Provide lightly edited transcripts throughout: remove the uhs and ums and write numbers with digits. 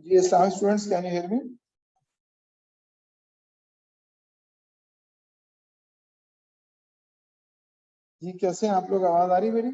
Yes, students, can you hear me? जी कैसे हैं आप लोग, आवाज आ रही है मेरी?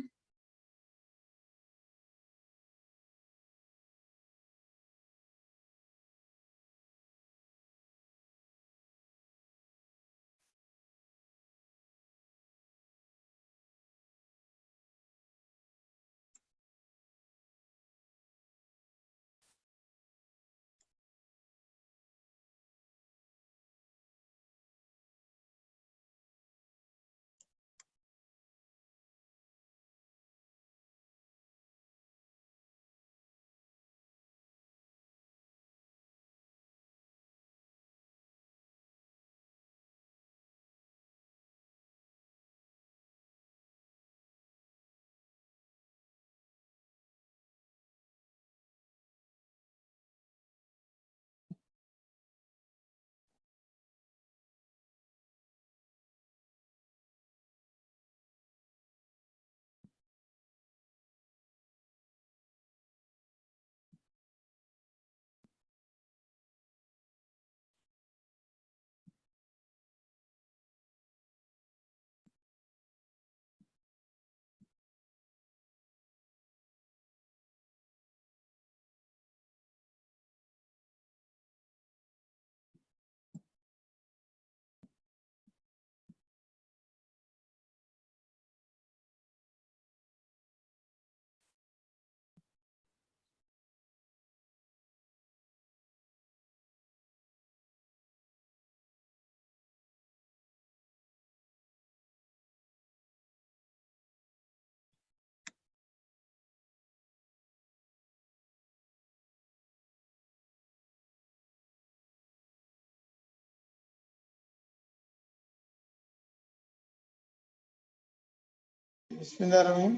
बिस्मिल्लाहिर्रहमानिर्रहीम।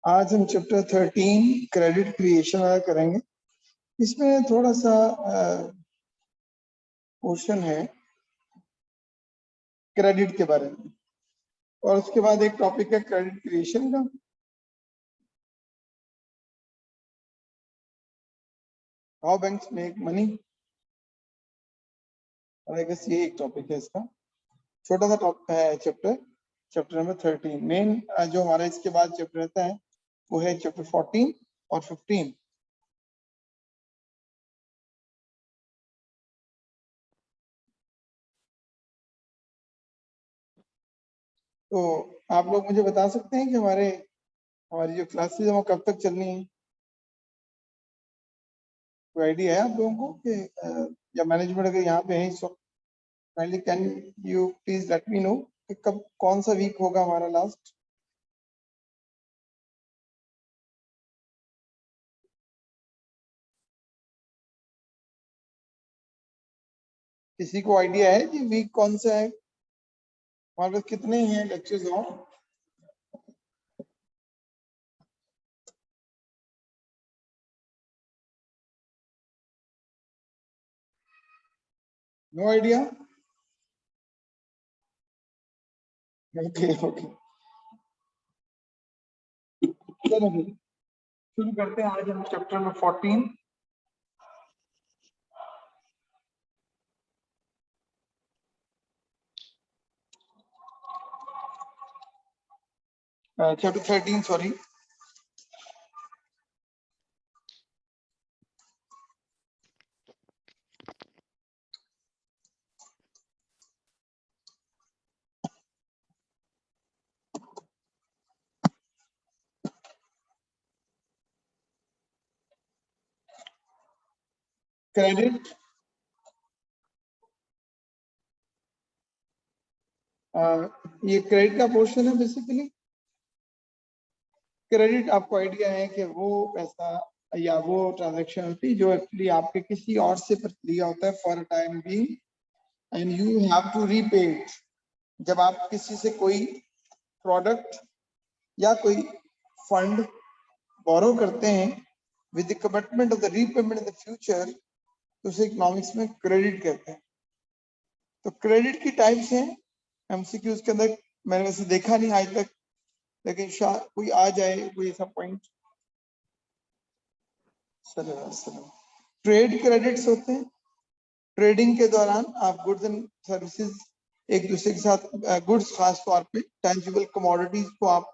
आज हम चैप्टर 13 क्रेडिट क्रिएशन करेंगे। इसमें थोड़ा सा क्वेश्चन है क्रेडिट के बारे में, और उसके बाद एक टॉपिक है क्रेडिट क्रिएशन का। How banks make money, I guess ये एक टॉपिक है इसका, छोटा सा टॉपिक है चैप्टर नंबर 13। मेन जो हमारा इसके बाद चैप्टर रहता है वो है चैप्टर 14 और 15। तो आप लोग मुझे बता सकते हैं कि हमारी जो क्लासेस है वो कब तक चलनी है? कोई आइडिया है आप लोगों को कि या मैनेजमेंट अगर यहाँ पे है इस वक्त, kindly can you please let me know कि कब कौन सा वीक होगा हमारा लास्ट? किसी को आइडिया है कि वीक कौन सा है? हमारे पास कितने हैं लेक्चर्स और? No idea. ओके ओके, चलो फिर शुरू करते हैं। आज हम chapter number 14 chapter 13 sorry. Credit, ये क्रेडिट का पोर्शन है बेसिकली। क्रेडिट आपको आइडिया है कि वो पैसा या वो ट्रांजैक्शन होती है जो एक्चुअली आपके किसी और से लिया होता है for time being and you have to repay it. जब आप किसी से कोई प्रोडक्ट या कोई फंड बोरो करते हैं with the commitment of the repayment in the future, तो उसे इकोनॉमिक्स में क्रेडिट कहते हैं। तो क्रेडिट की टाइप्स हैं एमसीक्यूज के अंदर, मैंने वैसे देखा नहीं आज तक, लेकिन शायद कोई आ जाए कोई ऐसा पॉइंट। ट्रेड क्रेडिट्स होते हैं, ट्रेडिंग के दौरान आप गुड्स एंड सर्विसेज एक दूसरे के साथ, गुड्स खास तौर पे टेंजिबल कमोडिटीज को आप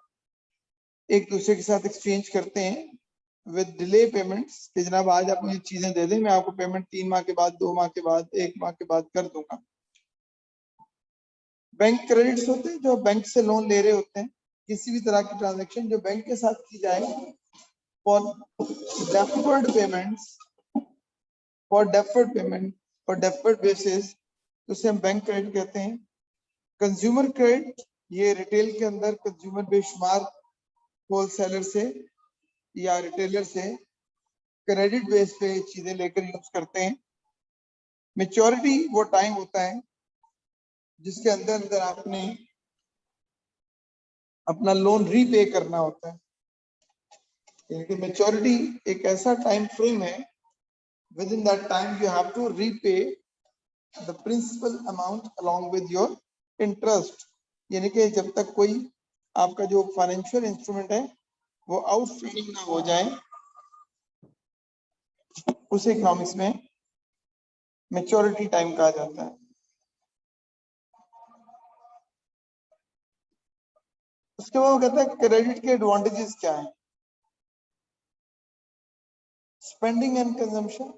एक दूसरे के साथ एक्सचेंज करते हैं विद डिले पेमेंट्स, कि जनाब आज आप मुझे चीजें दे दें, मैं आपको पेमेंट 3 माह के बाद, 2 माह के बाद, 1 माह के बाद कर दूंगा। बैंक क्रेडिट्स होते हैं जो बैंक से लोन ले रहे होते हैं, किसी भी तरह की ट्रांजेक्शन जो बैंक के साथ की जाए for deferred payments, for deferred payment, for deferred basis, तो उसे हम बैंक क्रेडिट कहते हैं। कंज्यूमर क्रेडिट, ये रिटेल के अंदर कंज्यूमर बेशुमार होलसेलर से या रिटेलर से क्रेडिट बेस पे चीजें लेकर यूज करते हैं। मेच्योरिटी वो टाइम होता है जिसके अंदर अंदर आपने अपना लोन रीपे करना होता है। यानी मेच्योरिटी एक ऐसा टाइम फ्रेम है within that time you have to repay the principal amount along with your interest. यानी कि जब तक कोई आपका जो फाइनेंशियल इंस्ट्रूमेंट है वो आउटस्टैंडिंग ना हो जाए, उसे इकोनॉमिक्स में मेच्योरिटी टाइम कहा जाता है। उसके बाद वो कहता है क्रेडिट के एडवांटेजेस क्या है। स्पेंडिंग एंड कंजम्पशन,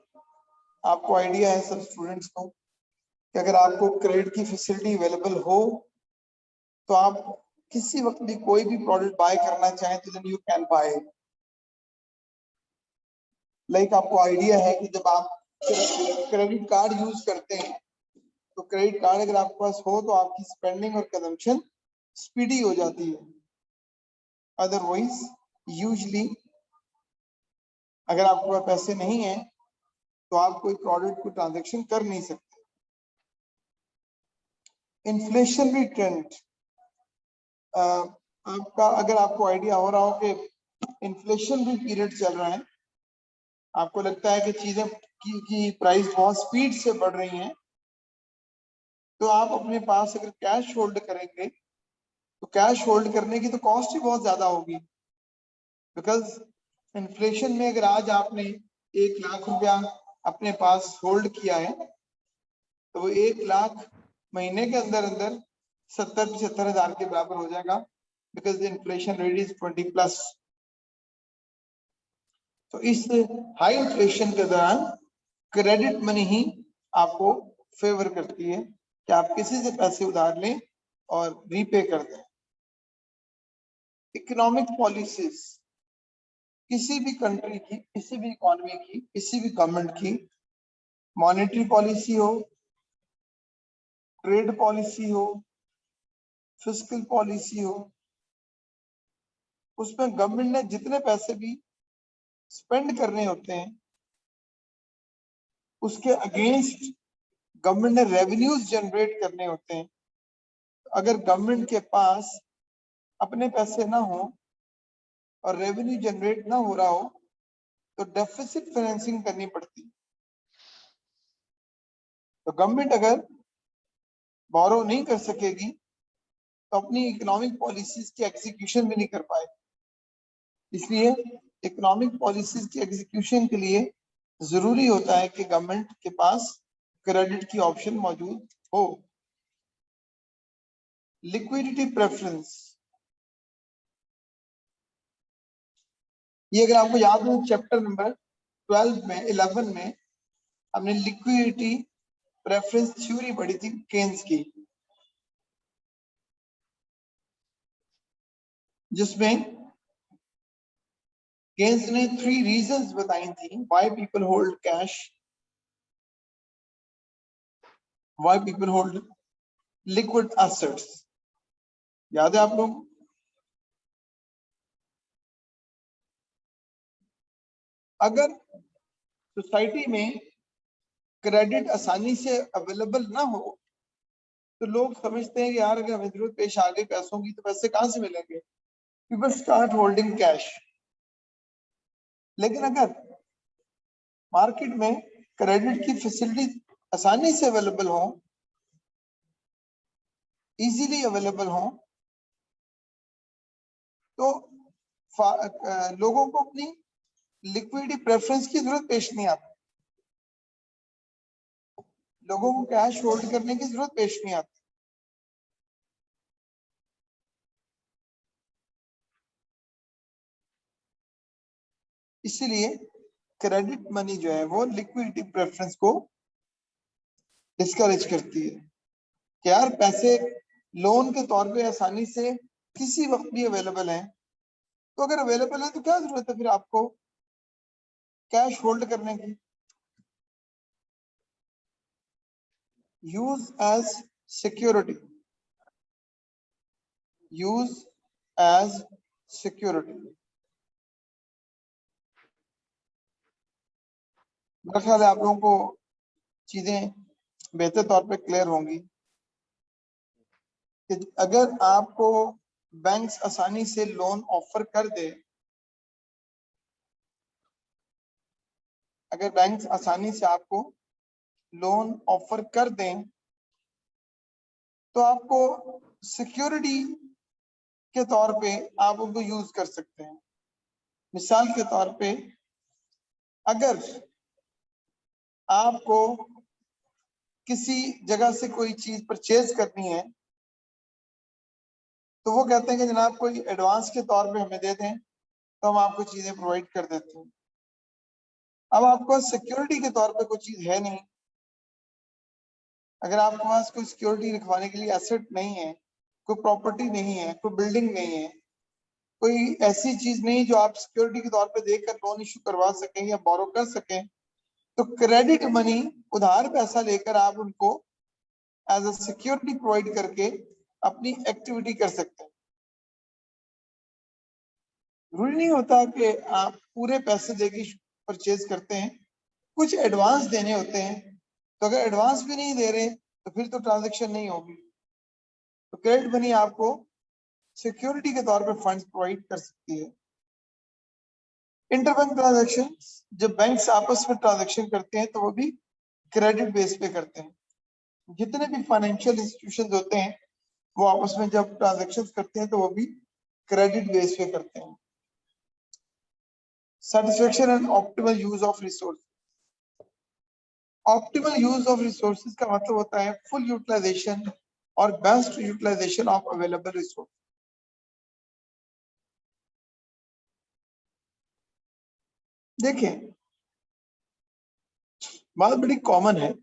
आपको आइडिया है सब स्टूडेंट्स को कि अगर आपको क्रेडिट की फैसिलिटी अवेलेबल हो तो आप किसी वक्त भी कोई भी प्रोडक्ट बाय करना चाहें तो then you can buy. Like आपको आइडिया है कि जब आप क्रेडिट कार्ड यूज करते हैं तो क्रेडिट कार्ड अगर आपके पास हो तो आपकी स्पेंडिंग और कंजम्पशन स्पीडी हो जाती है। अदरवाइज यूजली अगर आपके पास पैसे नहीं है तो आप कोई प्रोडक्ट को ट्रांजैक्शन कर नहीं सकते। इन्फ्लेशनरी ट्रेंड, आपका अगर आपको आइडिया हो रहा हो कि इन्फ्लेशनरी पीरियड चल रहा है, आपको लगता है कि चीजें की प्राइस बहुत स्पीड से बढ़ रही हैं, तो आप अपने पास अगर कैश होल्ड करेंगे तो कैश होल्ड करने की तो कॉस्ट ही बहुत ज्यादा होगी। बिकॉज इन्फ्लेशन में अगर आज आपने 1 लाख रुपया अपने पास होल्ड किया है, तो वो 1 लाख महीने के अंदर अंदर 70-75 हजार के बराबर हो जाएगा, because the inflation rate is 20+। तो इस हाई इन्फ्लेशन के दौरान क्रेडिट मनी ही आपको फेवर करती है कि आप किसी से पैसे उधार लें और रीपे कर दें। इकोनॉमिक पॉलिसीज किसी भी कंट्री की, किसी भी इकोनॉमी की, किसी भी गवर्नमेंट की, मॉनेटरी पॉलिसी हो, ट्रेड पॉलिसी हो, फिस्कल पॉलिसी हो, उसमें गवर्नमेंट ने जितने पैसे भी स्पेंड करने होते हैं उसके अगेंस्ट गवर्नमेंट ने रेवेन्यूज जनरेट करने होते हैं। अगर गवर्नमेंट के पास अपने पैसे ना हो और रेवेन्यू जनरेट ना हो रहा हो तो डेफिसिट फाइनेंसिंग करनी पड़ती। तो गवर्नमेंट अगर बोरो नहीं कर सकेगी तो अपनी इकोनॉमिक पॉलिसीज की एग्जीक्यूशन भी नहीं कर पाए। इसलिए इकोनॉमिक पॉलिसीज की एग्जीक्यूशन के लिए जरूरी होता है कि गवर्नमेंट के पास क्रेडिट की ऑप्शन मौजूद हो। लिक्विडिटी प्रेफरेंस, ये अगर आपको याद हो चैप्टर नंबर 11 में हमने लिक्विडिटी प्रेफरेंस थ्योरी पढ़ी थी केन्स की, जिसमें केन्स ने 3 रीजंस बताई थी why people hold cash, why people hold liquid assets. याद है आप लोग? अगर सोसाइटी में क्रेडिट आसानी से अवेलेबल ना हो तो लोग समझते हैं कि यार अगर हमें जरूरत पेश आ गई पैसों की तो पैसे कहां से मिलेंगे, पीपल स्टार्ट होल्डिंग कैश। लेकिन अगर मार्केट में क्रेडिट की फैसिलिटी आसानी से अवेलेबल हो, इजीली अवेलेबल हो, तो लोगों को अपनी लिक्विडिटी प्रेफरेंस की जरूरत पेश नहीं आती, लोगों को कैश होल्ड करने की जरूरत पेश नहीं आती। इसीलिए क्रेडिट मनी जो है वो लिक्विडिटी प्रेफरेंस को डिस्करेज करती है कि यार पैसे लोन के तौर पे आसानी से किसी वक्त भी अवेलेबल है, तो अगर अवेलेबल है तो क्या जरूरत है फिर आपको कैश होल्ड करने की। Use as security, use as security. मेरा ख्याल है आप लोगों को चीजें बेहतर तौर पे क्लियर होंगी कि अगर आपको बैंक्स आसानी से लोन ऑफर कर दे, अगर बैंक्स आसानी से आपको लोन ऑफर कर दें तो आपको सिक्योरिटी के तौर पे आप उनको यूज कर सकते हैं। मिसाल के तौर पे अगर आपको किसी जगह से कोई चीज परचेज करनी है तो वो कहते हैं कि जनाब कोई एडवांस के तौर पे हमें दे दें तो हम आपको चीजें प्रोवाइड कर देते हैं। अब आपको सिक्योरिटी के तौर पे कोई चीज है नहीं, अगर आपके पास कोई सिक्योरिटी रखवाने के लिए एसेट नहीं है, कोई प्रॉपर्टी नहीं है, कोई बिल्डिंग नहीं है, कोई ऐसी चीज नहीं जो आप सिक्योरिटी के तौर पे देकर लोन इशू करवा सकें या बोरो कर सकें, तो क्रेडिट मनी उधार पैसा लेकर आप उनको एज अ सिक्योरिटी प्रोवाइड करके अपनी एक्टिविटी कर सकते हैं। जरूरी नहीं होता कि आप पूरे पैसे देके परचेज करते हैं, कुछ एडवांस देने होते हैं, तो अगर एडवांस भी नहीं दे रहे तो फिर तो ट्रांजैक्शन नहीं होगी। तो क्रेडिट मनी आपको सिक्योरिटी के तौर पे फंड्स प्रोवाइड कर सकती है। इंटरबैंक ट्रांजैक्शन, जब बैंक्स आपस में ट्रांजैक्शन करते हैं तो वो भी क्रेडिट बेस पे करते हैं। जितने भी फाइनेंशियल इंस्टीट्यूशंस होते हैं वो आपस में जब ट्रांजैक्शंस करते हैं तो वो भी क्रेडिट बेस पे करते हैं। Satisfaction and optimal use of resource. Optimal use of resources का मतलब होता है फुल यूटिलाइजेशन और best utilisation of available resource. देखें, बात बड़ी कॉमन है।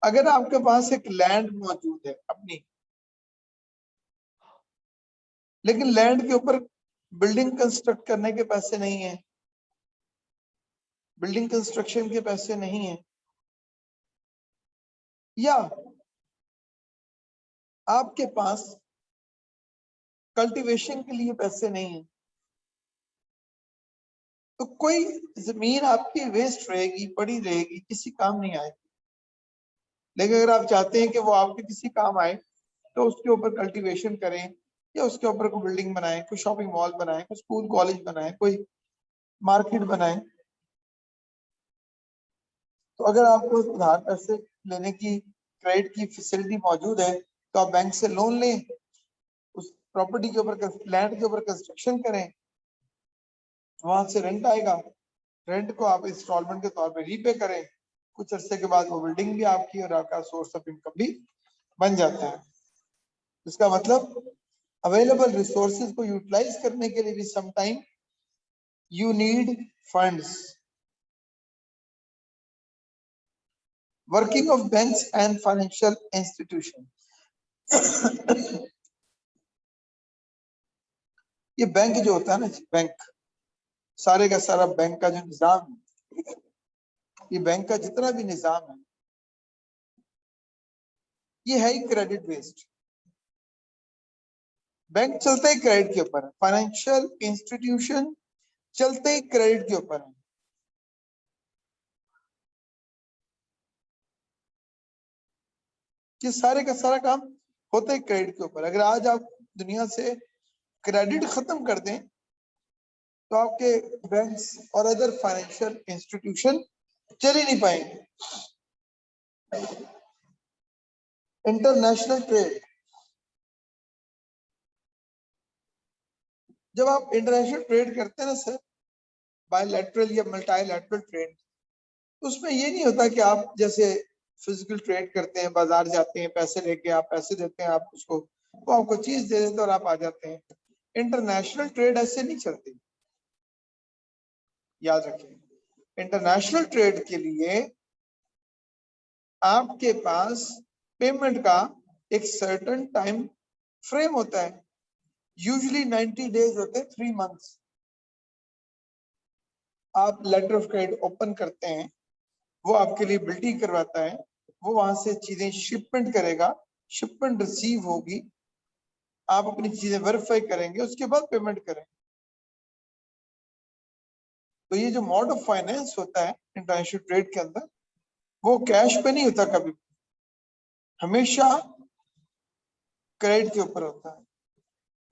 अगर आपके पास एक लैंड मौजूद है अपनी, लेकिन लैंड के ऊपर बिल्डिंग कंस्ट्रक्ट करने के पैसे नहीं है, बिल्डिंग कंस्ट्रक्शन के पैसे नहीं है, या आपके पास कल्टीवेशन के लिए पैसे नहीं है, तो कोई जमीन आपकी वेस्ट रहेगी, पड़ी रहेगी, किसी काम नहीं आएगी। लेकिन अगर आप चाहते हैं कि वो आपके किसी काम आए, तो उसके ऊपर कल्टीवेशन करें, या उसके ऊपर कोई बिल्डिंग बनाए, कोई शॉपिंग मॉल बनाए, कोई स्कूल कॉलेज बनाए, कोई मार्केट बनाए। तो अगर आपको उधार पैसे लेने की, क्रेडिट की फैसिलिटी मौजूद है, तो आप बैंक से लोन लें, उस प्रॉपर्टी के ऊपर, लैंड के ऊपर कंस्ट्रक्शन करें, वहां से रेंट आएगा, रेंट को आप इंस्टॉलमेंट के तौर पे रीपे करें, कुछ अरसे के बाद वो बिल्डिंग भी आपकी और आपका सोर्स ऑफ इनकम भी बन जाता है। इसका मतलब अवेलेबल रिसोर्सेज को यूटिलाइज करने के लिए भी some time you need funds. Working of banks and financial institution. ये बैंक जो होता है ना, बैंक, सारे का सारा बैंक का जो निजाम है, ये बैंक का जितना भी निजाम है, ये है ही क्रेडिट बेस्ड। बैंक चलते ही क्रेडिट के ऊपर है, फाइनेंशियल इंस्टीट्यूशन चलते ही क्रेडिट के ऊपर है। ये सारे का सारा काम होता है क्रेडिट के ऊपर। अगर आज आप दुनिया से क्रेडिट खत्म कर दें, तो आपके बैंक्स और अदर फाइनेंशियल इंस्टीट्यूशन चल ही नहीं पाएंगे। इंटरनेशनल ट्रेड, जब आप इंटरनेशनल ट्रेड करते हैं ना सर, बायलैटरल या मल्टीलैटरल ट्रेड, उसमें ये नहीं होता कि आप जैसे फिजिकल ट्रेड करते हैं, बाजार जाते हैं, पैसे लेके आप पैसे देते हैं, आप उसको, वो आपको चीज दे देते हैं और आप आ जाते हैं। इंटरनेशनल ट्रेड ऐसे नहीं चलती, याद रखिए। इंटरनेशनल ट्रेड के लिए आपके पास पेमेंट का एक सर्टेन टाइम फ्रेम होता है, यूजुअली 90 डेज होते हैं, 3 मंथ्स। आप लेटर ऑफ क्रेडिट ओपन करते हैं, वो आपके लिए बिल्डिंग करवाता है, वो वहां से चीजें शिपमेंट करेगा, शिपमेंट रिसीव होगी, आप अपनी चीजें वेरीफाई करेंगे, उसके बाद पेमेंट करेंगे। तो ये जो मोड ऑफ फाइनेंस होता है इंटरनेशनल ट्रेड के अंदर, वो कैश पे नहीं होता, कभी हमेशा क्रेडिट के ऊपर होता है।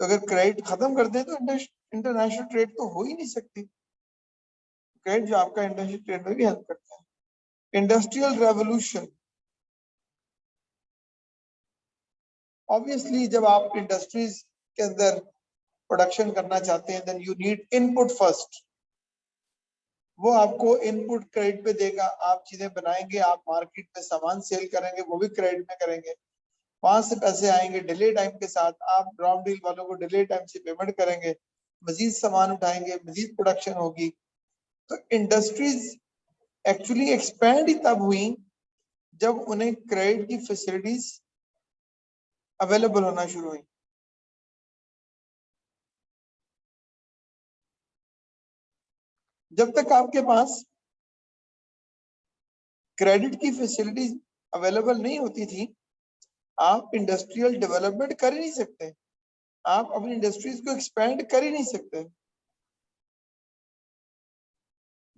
तो अगर क्रेडिट खत्म कर दें तो इंटरनेशनल ट्रेड तो हो ही नहीं सकती। क्रेडिट जो आपका इंटरनेशनल ट्रेड में भी हेल्प करता है। इंडस्ट्रियल रेवोल्यूशन, ऑब्वियसली जब आप इंडस्ट्रीज के अंदर प्रोडक्शन करना चाहते हैं, then you need input first. वो आपको इनपुट क्रेडिट पे देगा, आप चीजें बनाएंगे, आप मार्केट में सामान सेल करेंगे, वो भी क्रेडिट में करेंगे, वहां से पैसे आएंगे डिले टाइम के साथ, आप रॉ डील वालों को डिले टाइम से पेमेंट करेंगे, मजीद सामान उठाएंगे, मजीद प्रोडक्शन होगी। तो इंडस्ट्रीज एक्चुअली एक्सपैंड ही तब हुई जब उन्हें क्रेडिट की फैसिलिटीज अवेलेबल होना शुरू हुई। जब तक आपके पास क्रेडिट की फैसिलिटीज अवेलेबल नहीं होती थी, आप इंडस्ट्रियल डेवलपमेंट कर ही नहीं सकते, आप अपनी इंडस्ट्रीज को एक्सपैंड कर ही नहीं सकते।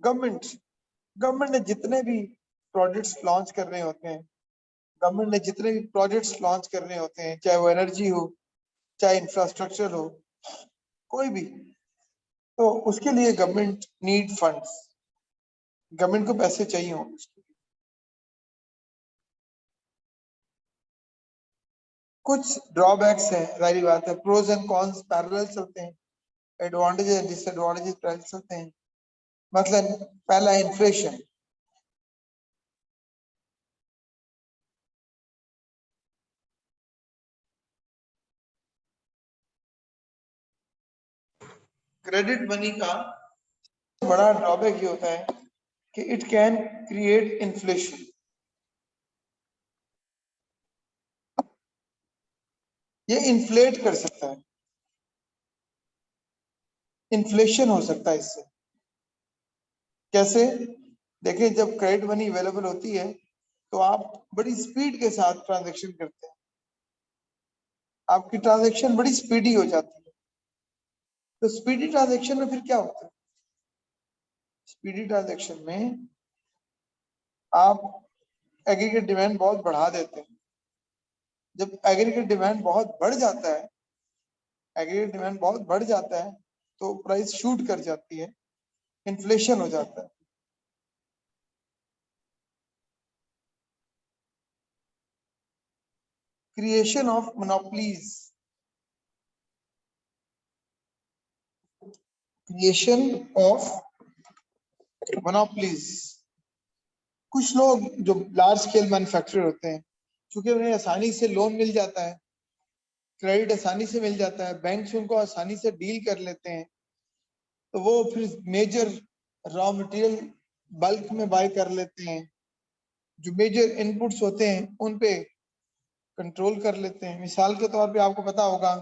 गवर्नमेंट ने जितने भी प्रोजेक्ट्स लॉन्च कर रहे होते हैं, गवर्नमेंट ने जितने भी प्रोजेक्ट्स लॉन्च करने होते हैं, चाहे वो एनर्जी हो, चाहे इंफ्रास्ट्रक्चर हो, कोई भी, तो उसके लिए गवर्नमेंट नीड फंड्स, गवर्नमेंट को पैसे चाहिए होंगे। कुछ ड्रॉबैक्स हैं, जाहिर बात है, प्रोज एंड कॉन्स पैरेलल चलते हैं। एडवांटेजेस डिसएडवांटेजेस प्राइस होते हैं। मतलब पहला इन्फ्लेशन, क्रेडिट मनी का बड़ा ड्रॉबैक ये होता है कि इट कैन क्रिएट इन्फ्लेशन। ये इन्फ्लेट कर सकता है, इन्फ्लेशन हो सकता है इससे। कैसे? देखिए, जब क्रेडिट मनी अवेलेबल होती है तो आप बड़ी स्पीड के साथ ट्रांजैक्शन करते हैं, आपकी ट्रांजैक्शन बड़ी स्पीडी हो जाती है। तो स्पीडी ट्रांजैक्शन में फिर क्या होता है? स्पीडी ट्रांजैक्शन में आप एग्रीगेट डिमांड बहुत बढ़ा देते हैं। जब एग्रीगेट डिमांड बहुत बढ़ जाता है, एग्रीगेट डिमांड बहुत बढ़ जाता है तो प्राइस शूट कर जाती है, इन्फ्लेशन हो जाता है। Creation of monopolies, creation of monopolies. कुछ लोग जो लार्ज स्केल मैन्युफैक्चरर होते हैं, क्योंकि उन्हें आसानी से लोन मिल जाता है, क्रेडिट आसानी से मिल जाता है, बैंक उनको आसानी से डील कर लेते हैं, तो वो फिर मेजर रॉ मटेरियल बल्क में बाय कर लेते हैं। जो मेजर इनपुट्स होते हैं उन पे कंट्रोल कर लेते हैं। मिसाल के तौर पे आपको पता होगा,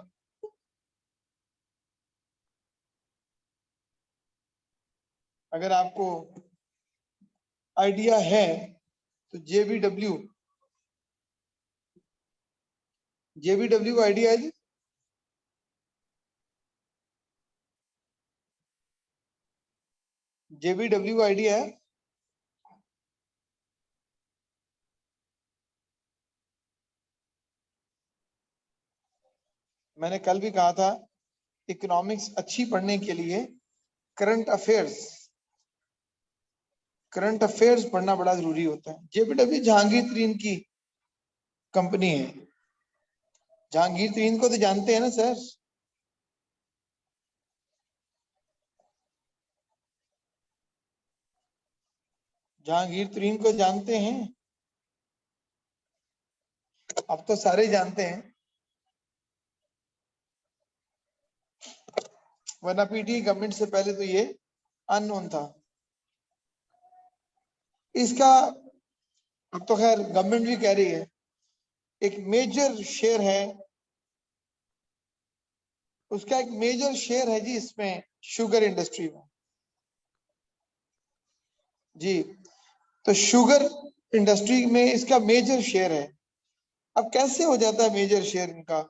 अगर आपको आइडिया है तो जेबीडब्ल्यू आइडिया है जी? जेबीडब्ल्यू आइडिया है? मैंने कल भी कहा था, इकोनॉमिक्स अच्छी पढ़ने के लिए करंट अफेयर्स पढ़ना बड़ा जरूरी होता है। जेबीडब्ल्यू जहांगीर तरीन की कंपनी है। जहांगीर तरीन को तो जानते हैं ना सर? जहांगीर तरीन को जानते हैं? अब तो सारे जानते हैं, वरना पीटी गवर्नमेंट से पहले तो ये अननोन था। इसका अब तो खैर गवर्नमेंट भी कह रही है, एक मेजर शेयर है उसका, एक मेजर शेयर है जी इसमें, शुगर इंडस्ट्री में जी। तो शुगर इंडस्ट्री में इसका मेजर शेयर है। अब कैसे हो जाता है मेजर शेयर इनका?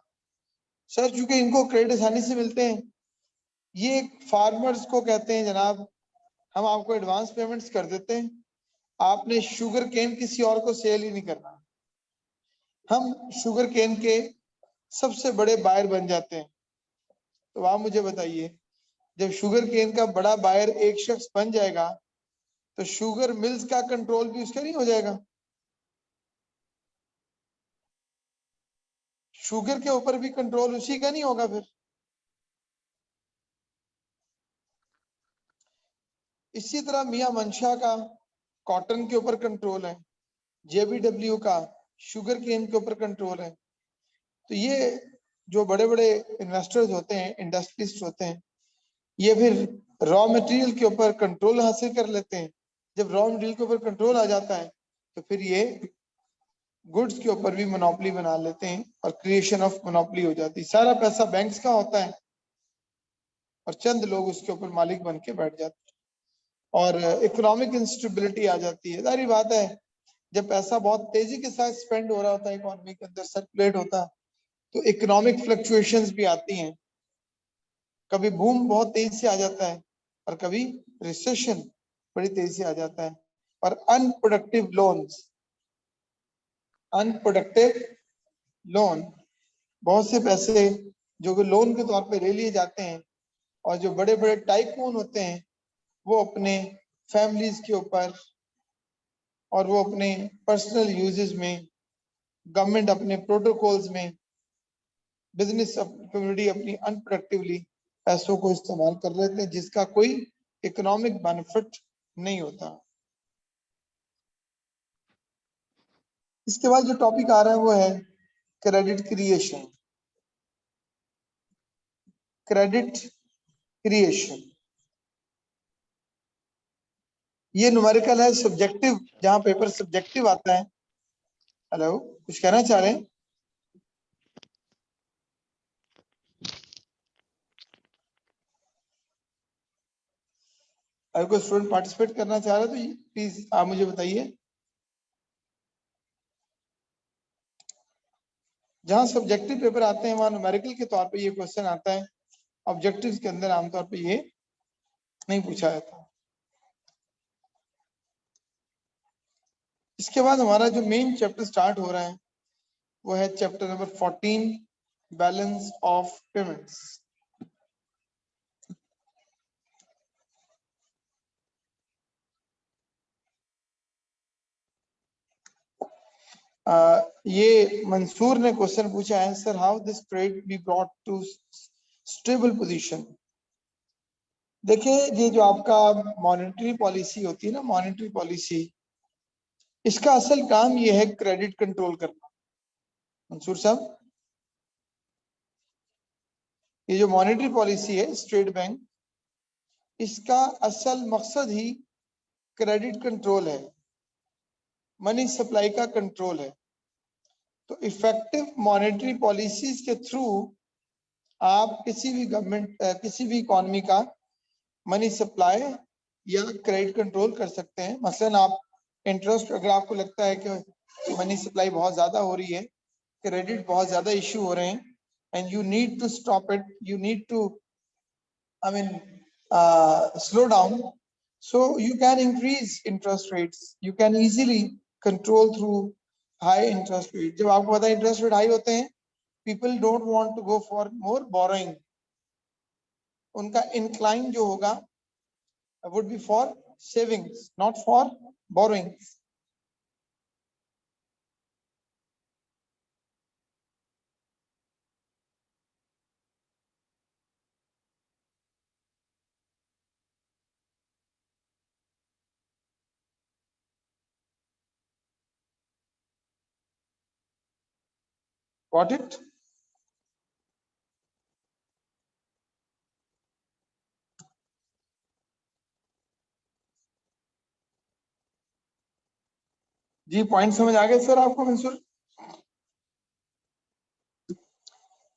सर, चूंकि इनको क्रेडिट आसानी से मिलते हैं, ये फार्मर्स को कहते हैं जनाब, हम आपको एडवांस पेमेंट्स कर देते हैं, आपने शुगर केन किसी और को सेल ही नहीं करना, हम शुगर केन के सबसे बड़े बायर बन जाते हैं। तो आप मुझे बताइए, जब शुगर केन का बड़ा बायर एक शख्स बन जाएगा तो शुगर मिल्स का कंट्रोल भी उसका नहीं हो जाएगा? शुगर के ऊपर भी कंट्रोल उसी का नहीं होगा फिर? इसी तरह मियां मंशा का कॉटन के ऊपर कंट्रोल है, जेबीडब्ल्यू का शुगर केन के ऊपर कंट्रोल है। तो ये जो बड़े बड़े इन्वेस्टर्स होते हैं, इंडस्ट्रियलिस्ट होते हैं, ये फिर रॉ मटेरियल के ऊपर कंट्रोल हासिल कर लेते हैं। जब रॉ मटेरियल के ऊपर कंट्रोल आ जाता है तो फिर ये गुड्स के ऊपर भी मोनोपोली बना लेते हैं और क्रिएशन ऑफ मोनोपोली हो जाती है। सारा पैसा बैंक्स का होता है और चंद लोग उसके ऊपर मालिक बन के बैठ जाते हैं और इकोनॉमिक इंस्टेबिलिटी आ जाती है। सारी बात है, जब पैसा बहुत तेजी के साथ स्पेंड हो रहा होता है, इकोनॉमी के अंदर सर्कुलेट होता है, तो इकोनॉमिक फ्लक्चुएशंस भी आती हैं। कभी बूम बहुत तेजी से आ जाता है और कभी रिसेशन बड़ी तेजी से आ जाता है। और अनप्रोडक्टिव लोन, बहुत से पैसे जो कि लोन के तौर पे ले लिए जाते हैं, और जो बड़े बड़े टाइकून होते हैं वो अपने फैमिलीज के ऊपर और वो अपने पर्सनल यूजेस में, गवर्नमेंट अपने प्रोटोकॉल्स में, बिजनेस कम्युनिटी अपनी अनप्रोडक्टिवली पैसों को इस्तेमाल कर रहे थे जिसका कोई इकोनॉमिक बेनिफिट नहीं होता। इसके बाद जो टॉपिक आ रहा है वो है क्रेडिट क्रिएशन। क्रेडिट क्रिएशन ये न्यूमेरिकल है, सब्जेक्टिव, जहां पेपर सब्जेक्टिव आता है। हेलो, कुछ कहना चाह रहे हैं? अगर कोई स्टूडेंट पार्टिसिपेट करना चाह रहा है तो प्लीज आप मुझे बताइए। जहां सब्जेक्टिव पेपर आते हैं वहां न्यूमेरिकल के तौर पे ये क्वेश्चन आता है, ऑब्जेक्टिव्स के अंदर आमतौर पे ये नहीं पूछा जाता। इसके बाद हमारा जो मेन चैप्टर स्टार्ट हो रहा है वो है chapter number 14, balance of payments. ये मंसूर ने क्वेश्चन पूछा है, sir how this trade be brought to stable position. देखिए, ये जो आपका मॉनेटरी पॉलिसी होती है ना, मॉनेटरी पॉलिसी, इसका असल काम ये है क्रेडिट कंट्रोल करना। मंसूर साहब, ये जो मॉनेटरी पॉलिसी है स्टेट बैंक, इसका असल मकसद ही क्रेडिट कंट्रोल है, मनी सप्लाई का कंट्रोल है। तो इफेक्टिव मॉनेटरी पॉलिसीज के थ्रू आप किसी भी गवर्नमेंट, किसी भी इकोनॉमी का मनी सप्लाई या क्रेडिट कंट्रोल कर सकते हैं। मसलन आप इंटरेस्ट, अगर आपको लगता है कि मनी सप्लाई बहुत ज्यादा हो रही है, क्रेडिट बहुत ज्यादा इश्यू हो रहे हैं, and you need to stop it, you need to slow down, so you can increase interest rates, you can easily control through high interest rate। जब आपको पता है इंटरेस्ट रेट हाई होते हैं, people don't want to go for more borrowing, उनका incline जो होगा would be for savings, not for borrowings। Got it? जी, पॉइंट समझ आ गए सर आपको मंसूर?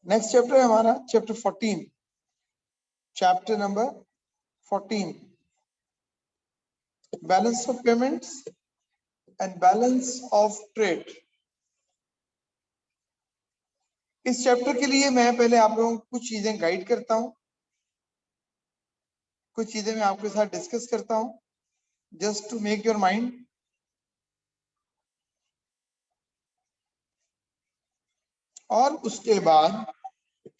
नेक्स्ट चैप्टर है हमारा chapter 14, chapter number 14, balance of payments and balance of trade. इस चैप्टर के लिए मैं पहले आप लोगों को कुछ चीजें गाइड करता हूं, कुछ चीजें मैं आपके साथ डिस्कस करता हूं, just to make your mind. और उसके बाद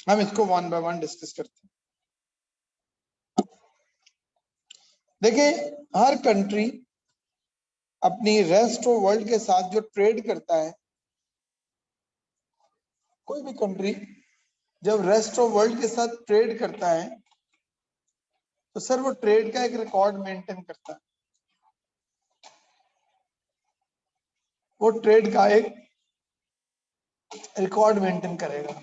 हम इसको वन बाय वन डिस्कस करते हैं। देखिए, हर कंट्री अपनी रेस्ट ऑफ वर्ल्ड के साथ जो ट्रेड करता है, कोई भी कंट्री जब रेस्ट ऑफ वर्ल्ड के साथ ट्रेड करता है तो सर वो ट्रेड का एक रिकॉर्ड मेंटेन करता है, वो ट्रेड का एक रिकॉर्ड मेंटेन करेगा।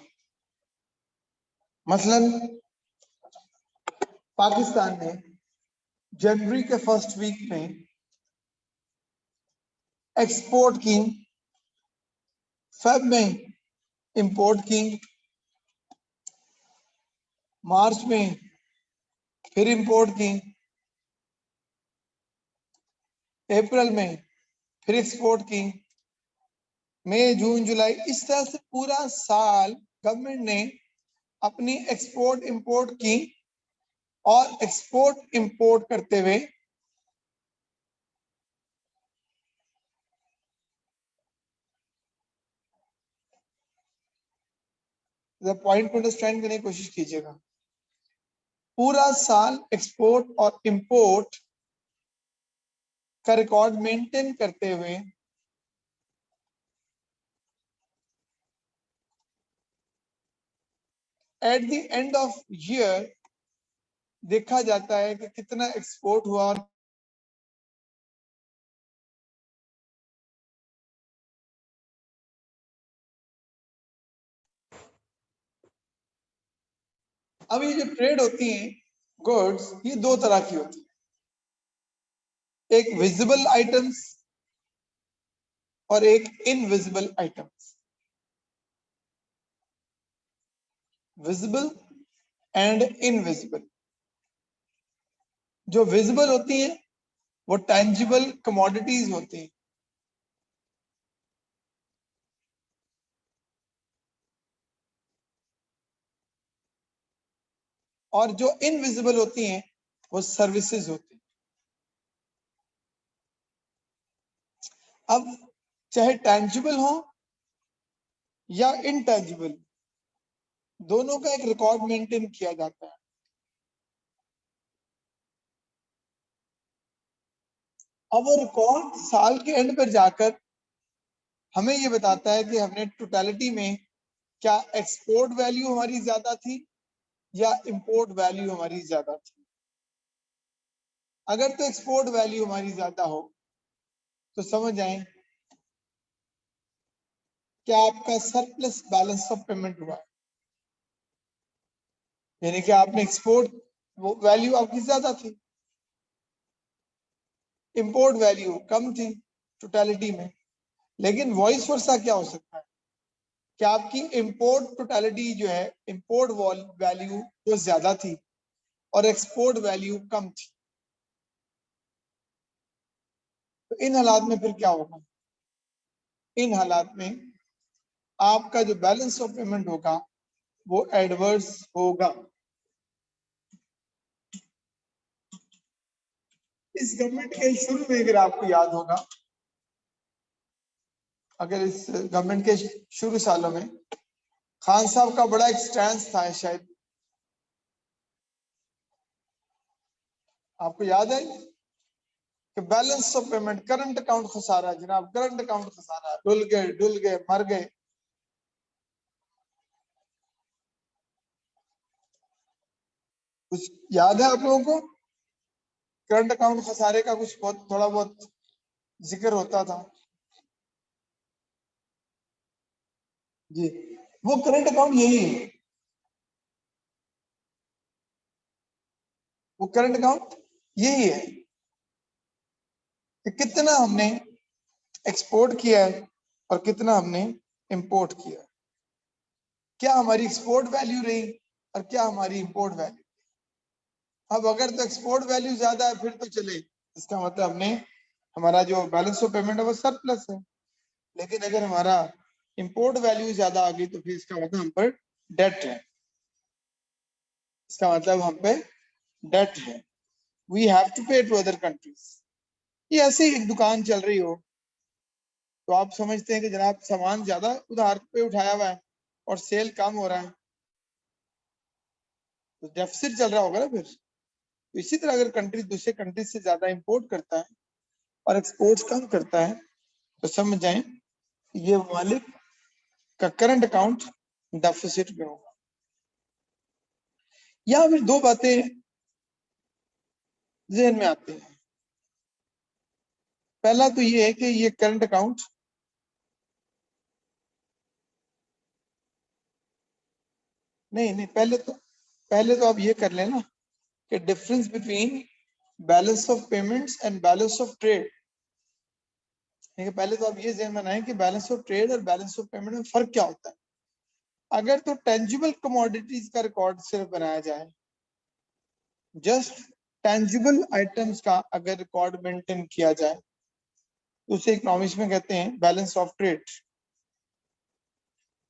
मसलन पाकिस्तान ने जनवरी के फर्स्ट वीक में एक्सपोर्ट की, फेब में इंपोर्ट की, मार्च में फिर इंपोर्ट की, अप्रैल में फिर एक्सपोर्ट की, मई जून जुलाई, इस तरह से पूरा साल गवर्नमेंट ने अपनी एक्सपोर्ट इंपोर्ट की, और एक्सपोर्ट इंपोर्ट करते हुए पॉइंट को अंडरस्टैंड करने की कोशिश कीजिएगा। पूरा साल एक्सपोर्ट और इंपोर्ट का रिकॉर्ड मेंटेन करते हुए at the end of year देखा जाता है कि कितना एक्सपोर्ट हुआ और अब ये जो ट्रेड होती है गुड्स, ये दो तरह की होती है, एक विजिबल आइटम्स और एक invisible items. Visible and invisible. जो विजिबल होती है वो टेंजिबल कमोडिटीज होती हैं, और जो इनविजिबल होती हैं वो सर्विसेज होती हैं। अब चाहे टेंजिबल हो या इनटेंजिबल, दोनों का एक रिकॉर्ड मेंटेन किया जाता है। अब वो रिकॉर्ड साल के एंड पर जाकर हमें ये बताता है कि हमने टोटलिटी में क्या एक्सपोर्ट वैल्यू हमारी ज्यादा थी या इंपोर्ट वैल्यू हमारी ज्यादा थी। अगर तो एक्सपोर्ट वैल्यू हमारी ज्यादा हो तो समझ आए क्या आपका सरप्लस बैलेंस ऑफ पेमेंट हुआ है, यानी कि आपने एक्सपोर्ट वैल्यू आपकी ज्यादा थी, इंपोर्ट वैल्यू कम थी टोटलिटी में। लेकिन वॉइस वर्सा क्या हो सकता है कि आपकी इंपोर्ट टोटलिटी जो है, इंपोर्ट वैल्यू वो ज्यादा थी और एक्सपोर्ट वैल्यू कम थी। तो इन हालात में फिर क्या होगा? इन हालात में आपका जो बैलेंस ऑफ पेमेंट होगा वो एडवर्स होगा। इस गवर्नमेंट के शुरू में अगर आपको याद होगा, अगर इस गवर्नमेंट के शुरू सालों में खान साहब का बड़ा एक स्टैंड था, शायद आपको याद है कि balance of payment, current account खसारा जनाब, करंट अकाउंट खसारा, डुल गए मर गए। कुछ याद है आप लोगों को? करंट अकाउंट खसारे का कुछ बहुत थोड़ा बहुत जिक्र होता था जी। वो करंट अकाउंट यही है, वो करंट अकाउंट यही है कि कितना हमने एक्सपोर्ट किया है और कितना हमने इंपोर्ट किया है, क्या हमारी एक्सपोर्ट वैल्यू रही और क्या हमारी इंपोर्ट वैल्यू। अब अगर तो एक्सपोर्ट वैल्यू ज्यादा है फिर तो चले, इसका मतलब हमने हमारा जो बैलेंस ऑफ पेमेंट है वो सरप्लस है। लेकिन अगर हमारा इंपोर्ट वैल्यू ज्यादा आ गई तो फिर इसका मतलब हम पर डेट है, इसका मतलब हम पे डेट है, वी हैव टू पे टू अदर कंट्रीज। ये ऐसे ही एक दुकान चल रही हो तो आप समझते हैं कि जनाब सामान ज्यादा उधार पे उठाया हुआ है और सेल कम हो रहा है, तो डेफिसिट चल रहा होगा ना फिर। तो इसी तरह अगर कंट्री दूसरे कंट्री से ज्यादा इंपोर्ट करता है और एक्सपोर्ट कम करता है तो समझ जाए ये मालिक का करंट अकाउंट डेफिसिट में होगा। या फिर दो बातें जहन में आती हैं। पहला तो ये है कि ये करंट अकाउंट नहीं, पहले तो आप ये कर लेना कि difference between balance of payments and balance of trade. पहले तो आप ये जहन बनाएं कि बैलेंस ऑफ ट्रेड और बैलेंस ऑफ पेमेंट में फर्क क्या होता है। अगर तो टेंजिबल कमोडिटीज का रिकॉर्ड सिर्फ बनाया जाए, जस्ट टेंजिबल आइटम्स का अगर रिकॉर्ड मेंटेन किया जाए तो उसे इकोनॉमिक्स में कहते हैं बैलेंस ऑफ ट्रेड।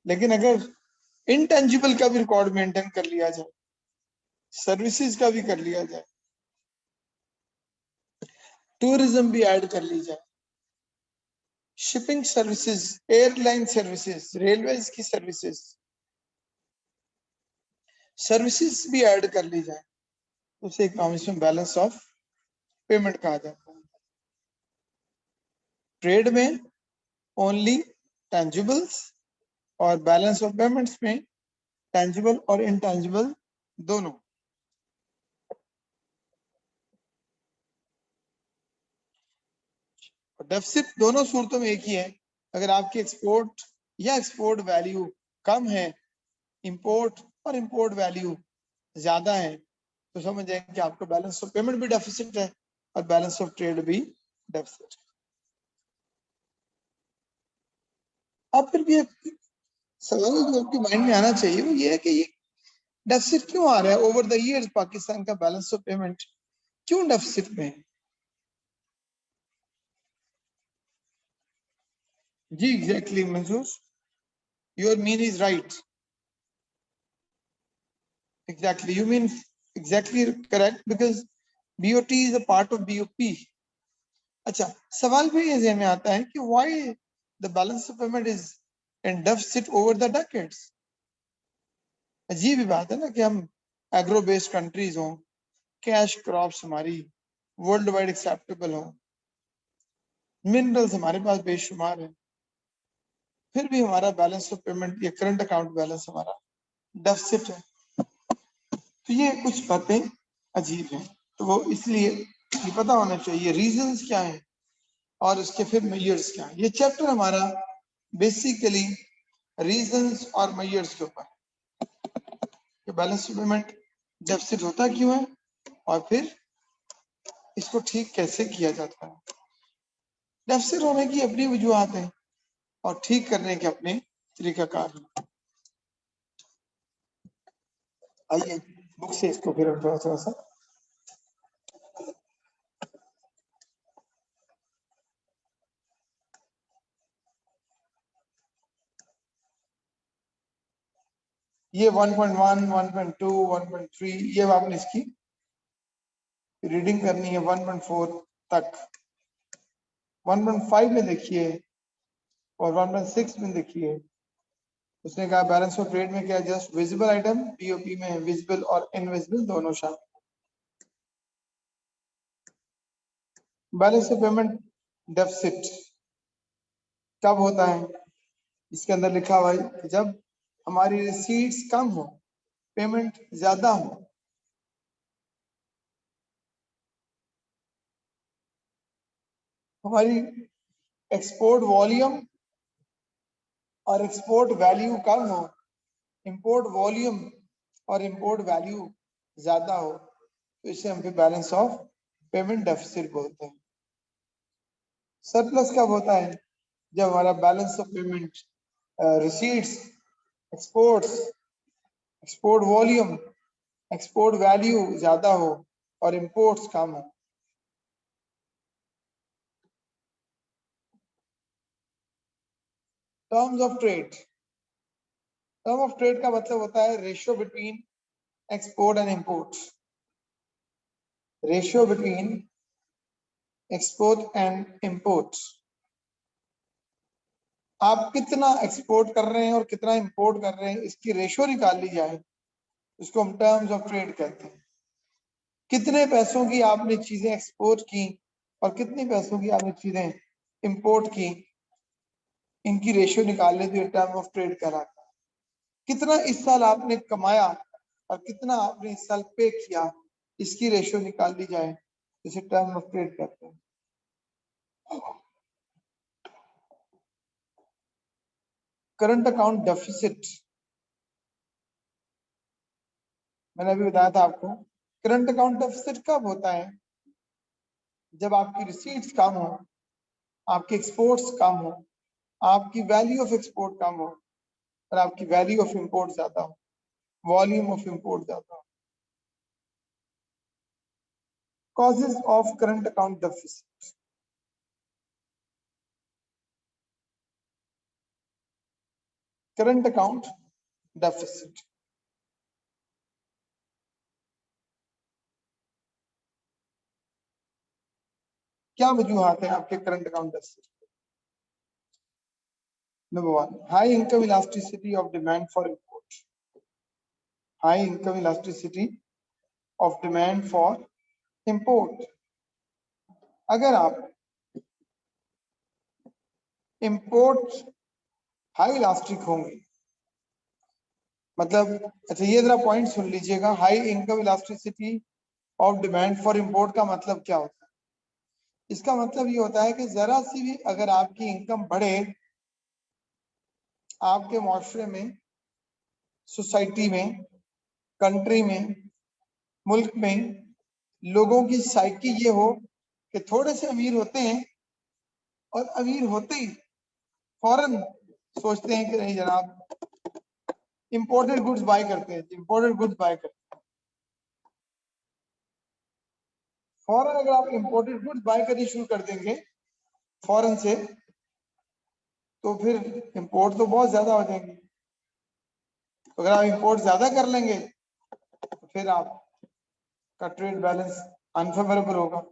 लेकिन अगर इनटेंजिबल का भी रिकॉर्ड मेंटेन कर लिया जाए, सर्विसेज का भी कर लिया जाए, टूरिज्म भी ऐड कर ली जाए, shipping services, airline services, railways की सर्विसेज भी ऐड कर ली जाए, उसे इकोनॉमिक्स में बैलेंस ऑफ पेमेंट कहा जाता है। ट्रेड में ओनली टेंजिबल्स और बैलेंस ऑफ पेमेंट्स में टेंजिबल और इनटेंजिबल दोनों। डेफिसिट दोनों सूरतों में एक ही है। अगर आपकी एक्सपोर्ट या एक्सपोर्ट वैल्यू कम है, इंपोर्ट और इंपोर्ट वैल्यू ज्यादा है, तो समझ जाएंगे कि आपका बैलेंस ऑफ पेमेंट भी डेफिसिट है और बैलेंस ऑफ ट्रेड भी डेफिसिट। अब फिर भी एक सवाल जो आपके माइंड में आना चाहिए वो ये है कि ये डेफिसिट क्यों आ रहा है ओवर द इयर्स? पाकिस्तान का बैलेंस ऑफ पेमेंट क्यों डेफिसिट में है? जी exactly Manzoor, your mean is right, exactly you mean exactly correct because BOT is a part of BOP. अच्छा, सवाल भी ये ज़हन में आता है कि why the balance of payment is in deficit over the decades? अजीब ही बात है ना कि हम एग्रो बेस्ड कंट्रीज हों, कैश क्रॉप्स हमारी वर्ल्ड वाइड एक्सेप्टेबल हो, मिनरल्स हमारे पास बेशुमार है, फिर भी हमारा बैलेंस ऑफ पेमेंट या करंट अकाउंट बैलेंस हमारा डेफिसिट है। तो ये कुछ बातें अजीब हैं, तो वो इसलिए ये पता होना चाहिए रीजंस क्या है और उसके फिर मेजर्स क्या है। ये चैप्टर हमारा बेसिकली रीजंस और मेजर्स के ऊपर, बैलेंस ऑफ पेमेंट डेफिसिट होता क्यों है और फिर इसको ठीक कैसे किया जाता है। डेफिसिट होने की अपनी वजूहत है और ठीक करने के अपने तरीकाकार हैं। आइए बुक से इसको फिर हम थोड़ा सा ये 1.1, 1.2, 1.3 ये आपने इसकी रीडिंग करनी है 1.4 तक। 1.5 में देखिए और 1.6 में देखिए, उसने कहा बैलेंस ऑफ ट्रेड में क्या जस्ट विजिबल आइटम, बीओपी में विजिबल और इनविजिबल दोनों शामिल। बैलेंस ऑफ पेमेंट डेफिसिट कब होता है? इसके अंदर लिखा हुआ है कि जब हमारी रिसीट्स कम हो, पेमेंट ज्यादा हो। हमारी एक्सपोर्ट वॉल्यूम और एक्सपोर्ट वैल्यू कम हो, इंपोर्ट वॉल्यूम और इंपोर्ट वैल्यू ज्यादा हो, तो इसे हम फिर बैलेंस ऑफ पेमेंट डेफिसिट बोलते हैं। सरप्लस कब होता है? जब हमारा balance of payment receipts, exports, export volume, export value ज्यादा हो और इंपोर्ट्स कम हो। Terms of trade, term of trade का मतलब होता है ratio between export and import, ratio between export and import. आप कितना एक्सपोर्ट कर रहे हैं और कितना इंपोर्ट कर रहे हैं, इसकी रेशियो निकाल ली जाए, इसको हम टर्म्स ऑफ ट्रेड कहते हैं। कितने पैसों की आपने चीजें एक्सपोर्ट की और कितने पैसों की आपने चीजें इंपोर्ट की, इनकी रेशियो निकाल ले तो ये टर्म ऑफ ट्रेड कहलाता है। कितना इस साल आपने कमाया और कितना आपने इस साल पे किया, इसकी रेशियो निकाल ली जाए, इसे टर्म ऑफ ट्रेड कहते हैं। करंट अकाउंट डेफिसिट, मैंने अभी बताया था आपको, करंट अकाउंट डेफिसिट कब होता है? जब आपकी रिसीट्स कम हो, आपके एक्सपोर्ट्स कम हो, आपकी वैल्यू ऑफ एक्सपोर्ट कम हो और आपकी वैल्यू ऑफ इंपोर्ट ज्यादा हो, वॉल्यूम ऑफ इंपोर्ट ज्यादा हो। Causes of current account deficit, current account deficit क्या वजूहत है आपके current account deficit? Number 1, high income elasticity of demand for import, high income elasticity of demand for import. अगर आप इंपोर्ट हाई इलास्टिक होंगे, मतलब अच्छा ये जरा पॉइंट सुन लीजिएगा, high income elasticity of demand for import का मतलब क्या होता है? इसका मतलब ये होता है कि जरा सी भी अगर आपकी इनकम बढ़े, आपके माशरे में, सोसाइटी में, कंट्री में, मुल्क में लोगों की साइकी ये हो कि थोड़े से अमीर होते हैं और अमीर होते ही फौरन सोचते हैं कि नहीं जनाब, इंपोर्टेड गुड्स बाय करते हैं, इंपोर्टेड गुड्स बाय करते हैं। फौरन अगर आप इंपोर्टेड गुड्स बाय करनी शुरू कर देंगे फौरन से, तो फिर इंपोर्ट तो बहुत ज्यादा हो जाएंगे। तो अगर आप इंपोर्ट ज्यादा कर लेंगे तो फिर आपका ट्रेड बैलेंस अनफेवरेबल होगा।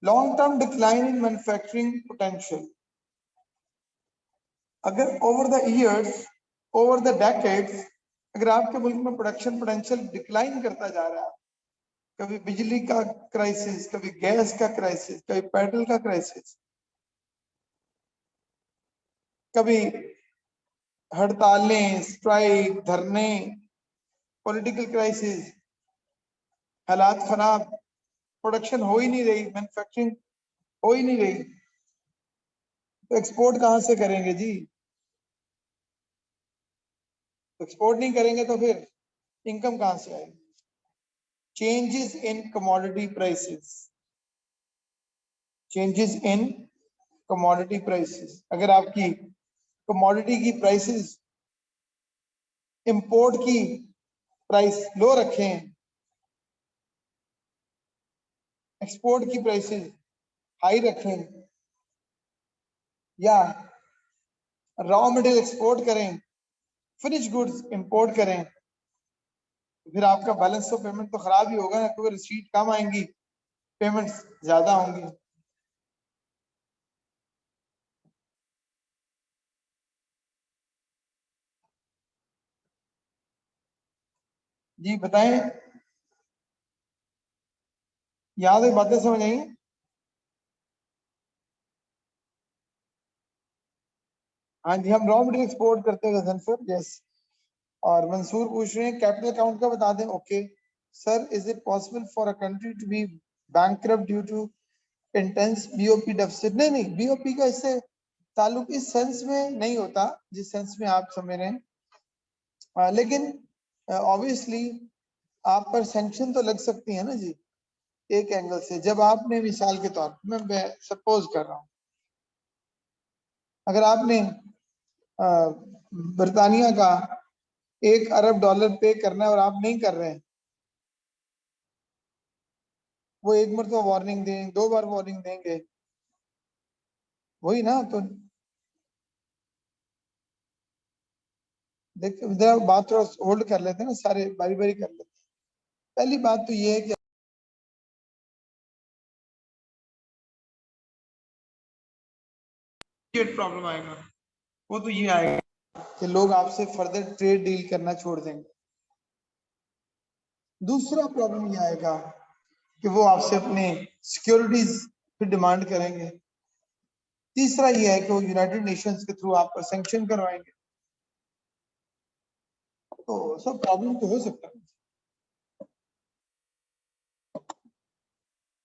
Long term decline in manufacturing potential, अगर over the years, over the decades, अगर आपके मुल्क में प्रोडक्शन पोटेंशियल डिक्लाइन करता जा रहा है, कभी बिजली का क्राइसिस, कभी गैस का क्राइसिस, कभी पेट्रोल का क्राइसिस, कभी हड़तालें, स्ट्राइक, धरने, पॉलिटिकल क्राइसिस, हालात खराब, प्रोडक्शन हो ही नहीं रही, मैन्युफैक्चरिंग हो ही नहीं रही, तो एक्सपोर्ट कहां से करेंगे जी? एक्सपोर्ट नहीं करेंगे तो फिर इनकम कहां से आएगी? Changes in commodity prices, changes in commodity prices, अगर आपकी कमोडिटी की प्राइसेस इंपोर्ट की प्राइस लो रखें, एक्सपोर्ट की प्राइसेस हाई रखें, या रॉ मटेरियल एक्सपोर्ट करें, फिनिश गुड्स इंपोर्ट करें, तो फिर आपका बैलेंस ऑफ पेमेंट तो खराब ही होगा ना, क्योंकि रिसीट कम आएंगी, पेमेंट्स ज्यादा होंगी। जी बताएं, याद है बातें समझ आई? हाँ जी, हम रॉ मटेरियल एक्सपोर्ट करते हैं गजन सर, यस। और मंसूर पूछ रहे हैं कैपिटल अकाउंट का बता दें। Okay sir, is it possible for a country to be bankrupt due to intense BOP deficit? नहीं नहीं, बीओपी का इससे ताल्लुक इस सेंस में नहीं होता जिस सेंस में आप समझ रहे हैं। लेकिन ऑब्वियसली आप पर सैंक्शन तो लग सकती है ना जी, एक एंगल से। जब आपने, मिसाल के तौर पर मैं सपोज कर रहा हूँ, अगर आपने बरतानिया का $1 अरब पे करना है और आप नहीं कर रहे हैं, वो एक मरतबा वार्निंग दें, 2 बार वार्निंग देंगे, वही ना। तो देखिए जरा बात थोड़ा होल्ड कर लेते हैं ना, सारे बारी बारी कर लेते हैं। पहली बात तो ये है कि प्रॉब्लम आएगा, वो तो ये आएगा कि लोग आपसे फर्दर ट्रेड डील करना छोड़ देंगे। दूसरा प्रॉब्लम ये आएगा कि वो आपसे अपने सिक्योरिटीज फिर डिमांड करेंगे। तीसरा ये है कि वो यूनाइटेड नेशंस के थ्रू आप पर सैंक्शन करवाएंगे। तो सब प्रॉब्लम तो हो सकता है,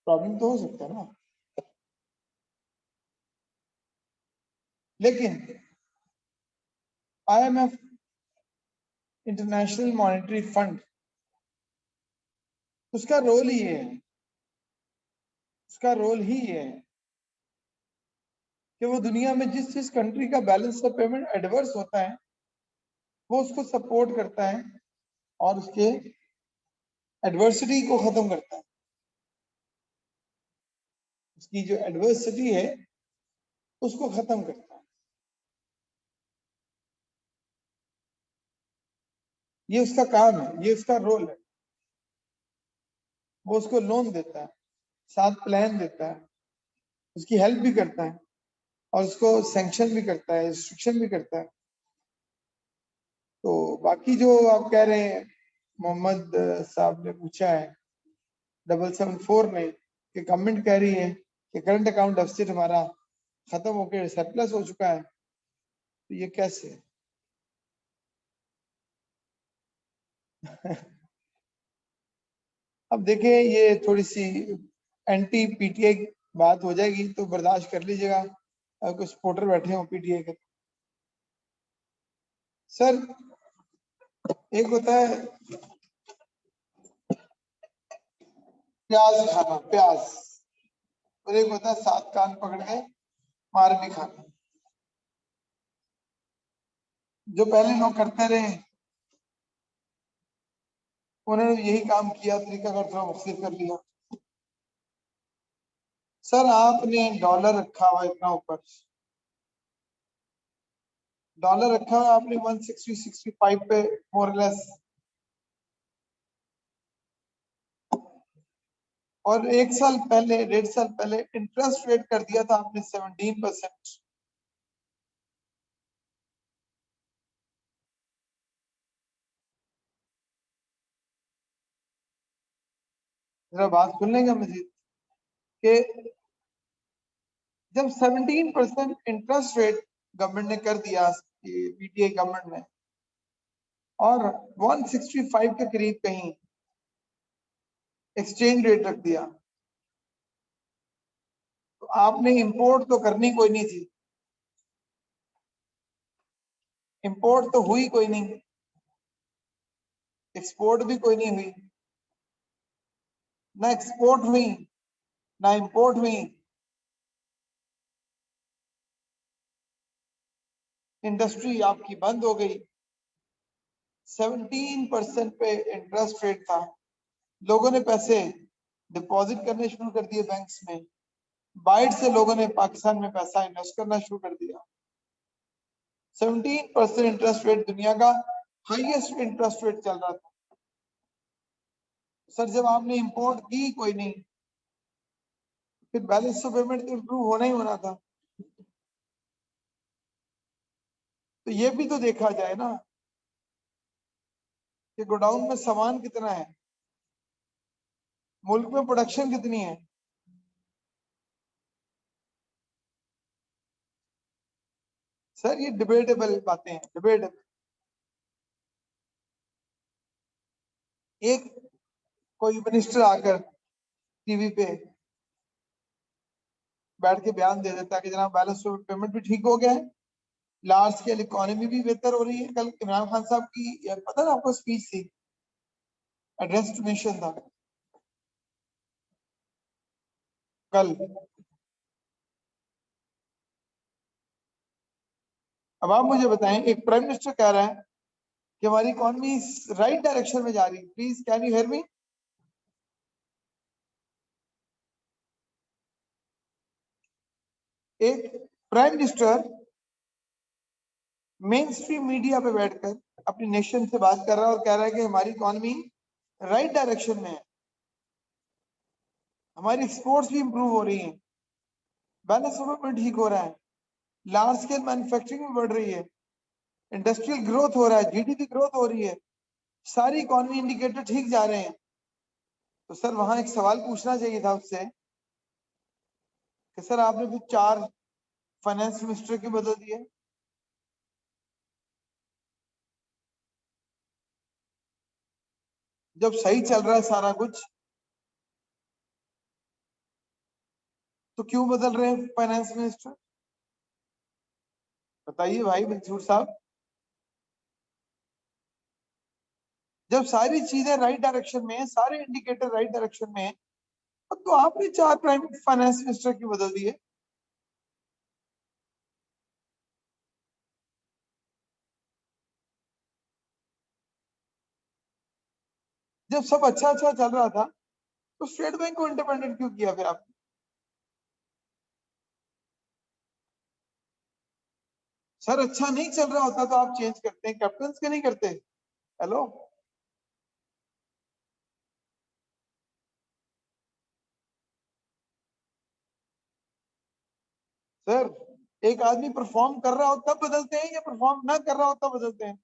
प्रॉब्लम तो हो सकता है ना। लेकिन IMF, इंटरनेशनल मॉनेटरी फंड, उसका रोल ही है, उसका रोल ही है कि वो दुनिया में जिस जिस कंट्री का बैलेंस ऑफ पेमेंट एडवर्स होता है वो उसको सपोर्ट करता है और उसके एडवर्सिटी को खत्म करता है। उसकी जो एडवर्सिटी है उसको खत्म करता है। ये उसका काम है, ये उसका रोल है। वो उसको लोन देता है, साथ प्लान देता है, उसकी हेल्प भी करता है और उसको सैंक्शन भी करता है, रिस्ट्रिक्शन भी करता है। तो बाकी जो आप कह रहे हैं, मोहम्मद साहब ने पूछा है 774 में, कि गवर्नमेंट कह रही है कि करंट अकाउंट डेफिसिट हमारा खत्म होकर सरप्लस हो चुका है, तो ये कैसे है? अब देखिए, ये थोड़ी सी एंटी पीटीआई बात हो जाएगी तो बर्दाश्त कर लीजिएगा, अगर कुछ सपोर्टर बैठे हो पीटीए के। सर एक होता है प्याज खाना, प्याज, और एक होता है 7 कान पकड़ के मार भी खाना। जो पहले लोग करते रहे उन्होंने यही काम किया, तरीका का थोड़ा मुख्तलिफ कर लिया। सर आपने डॉलर रखा हुआ इतना ऊपर, डॉलर रखा हुआ आपने 160 65 पे मोरलेस, और 1 साल पहले 1.5 साल पहले इंटरेस्ट रेट कर दिया था आपने 17%। जरा बात सुन लेंगे मजीद कि जब 17% इंटरेस्ट रेट गवर्नमेंट ने कर दिया, पीटीआई गवर्नमेंट ने, और 165 के करीब कहीं एक्सचेंज रेट रख दिया, तो आपने इंपोर्ट तो करनी कोई नहीं थी, इंपोर्ट तो हुई कोई नहीं, एक्सपोर्ट भी कोई नहीं हुई, ना एक्सपोर्ट हुई ना इंपोर्ट हुई, इंडस्ट्री आपकी बंद हो गई। 17% पे इंटरेस्ट रेट था, लोगों ने पैसे डिपॉजिट करने शुरू कर दिए बैंक्स में, बाहर से लोगों ने पाकिस्तान में पैसा इन्वेस्ट करना शुरू कर दिया। 17% इंटरेस्ट रेट दुनिया का हाईएस्ट इंटरेस्ट रेट चल रहा था। सर जब आपने इंपोर्ट की कोई नहीं, फिर बैलेंस ऑफ पेमेंट तो इंप्रूव होना ही होना था। तो ये भी तो देखा जाए ना कि गोडाउन में सामान कितना है, मुल्क में प्रोडक्शन कितनी है। सर ये डिबेटेबल बातें हैं, डिबेटेबल। एक कोई मिनिस्टर आकर टीवी पे बैठ के बयान दे देता है कि जनाब बैलेंस ऑफ पेमेंट भी ठीक हो गया है, लार्ज स्केल इकोनॉमी भी बेहतर हो रही है। कल इमरान खान साहब की पता ना आपको स्पीच थी, एड्रेस टू नेशन था कल। अब आप मुझे बताएं, एक प्राइम मिनिस्टर कह रहा है कि हमारी इकोनॉमी राइट डायरेक्शन में जा रही है। Please can you hear me? एक prime minister main stream media पे बैठकर अपनी नेशन से बात कर रहा है और कह रहा है कि हमारी इकोनॉमी राइट डायरेक्शन में है, हमारी एक्सपोर्ट्स भी इंप्रूव हो रही हैं, बैलेंस ऑफ पेमेंट ठीक हो रहा है, लार्ज स्केल मैन्युफैक्चरिंग भी बढ़ रही है, इंडस्ट्रियल ग्रोथ हो रहा है, जीडीपी ग्रोथ हो रही है, सारी इकोनॉमी इंडिकेटर ठीक जा रहे हैं। तो सर वहां एक सवाल पूछना चाहिए था उससे कि सर आपने फिर 4 फाइनेंस मिनिस्टर क्यों बदल दिए? जब सही चल रहा है सारा कुछ तो क्यों बदल रहे हैं फाइनेंस मिनिस्टर? बताइए भाई मंसूर साहब, जब सारी चीजें राइट डायरेक्शन में है, सारे इंडिकेटर राइट डायरेक्शन में है, तो आपने 4 प्राइम फाइनेंस मिनिस्टर क्यों बदल दिए? जब सब अच्छा अच्छा चल रहा था तो स्टेट बैंक को इंडिपेंडेंट क्यों किया फिर आपने? सर अच्छा नहीं चल रहा होता तो आप चेंज करते हैं, कैप्टन के नहीं करते? हेलो सर, एक आदमी परफॉर्म कर रहा हो तब बदलते हैं या परफॉर्म ना कर रहा हो तब बदलते हैं?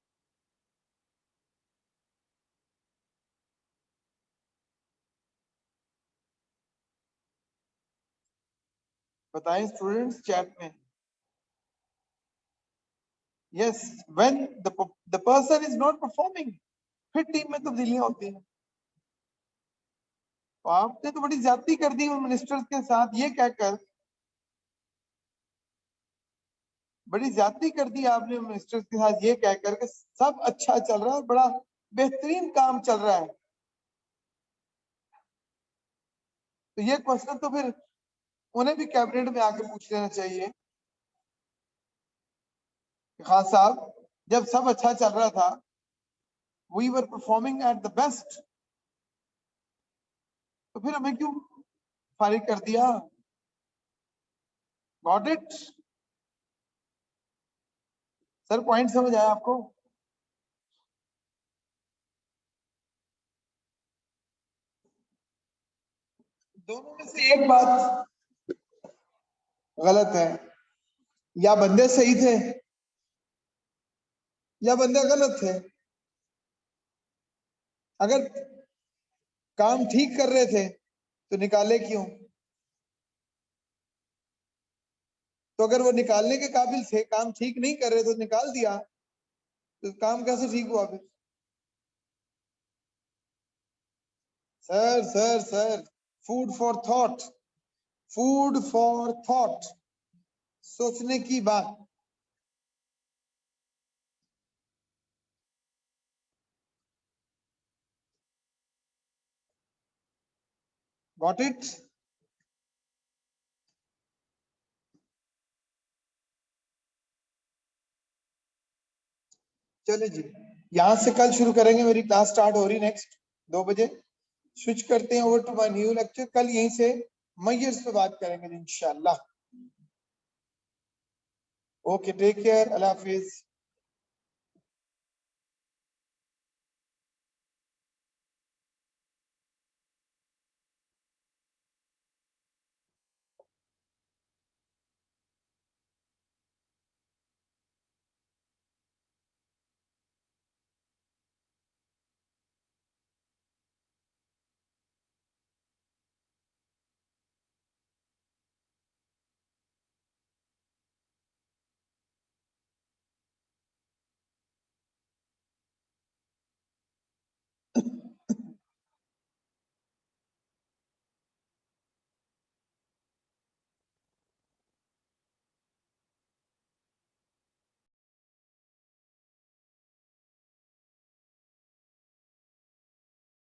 बताएं स्टूडेंट्स चैट में। Yes, when the person is not performing, फिर टीम में तब्दीलियां होती हैं। तो आपने तो बड़ी ज्यादती कर दी उन मिनिस्टर्स के साथ, ये कहकर बड़ी ज्यादती कर दी आपने मिनिस्टर्स के साथ ये कहकर कि सब अच्छा चल रहा है, बड़ा बेहतरीन काम चल रहा है। तो ये क्वेश्चन तो फिर उन्हें भी कैबिनेट में आके पूछ लेना चाहिए। खान साहब, जब सब अच्छा चल रहा था, we were performing at the best, तो फिर हमें क्यों फारिग कर दिया? Got it sir? पॉइंट समझ आया आपको? दोनों में से एक बात गलत है, या बंदे सही थे या बंदे गलत थे। अगर काम ठीक कर रहे थे तो निकाले क्यों? तो अगर वो निकालने के काबिल थे, काम ठीक नहीं कर रहे तो निकाल दिया, तो काम कैसे ठीक हुआ फिर? Sir sir sir, food for thought, food for thought, सोचने की बात। Got it? चले जी, यहां से कल शुरू करेंगे, मेरी क्लास स्टार्ट हो रही नेक्स्ट 2 बजे। स्विच करते हैं over to my new lecture. कल यहीं से मैयर्स पे बात करेंगे इंशाल्लाह। ओके, टेक केयर, अल्लाह हाफिज।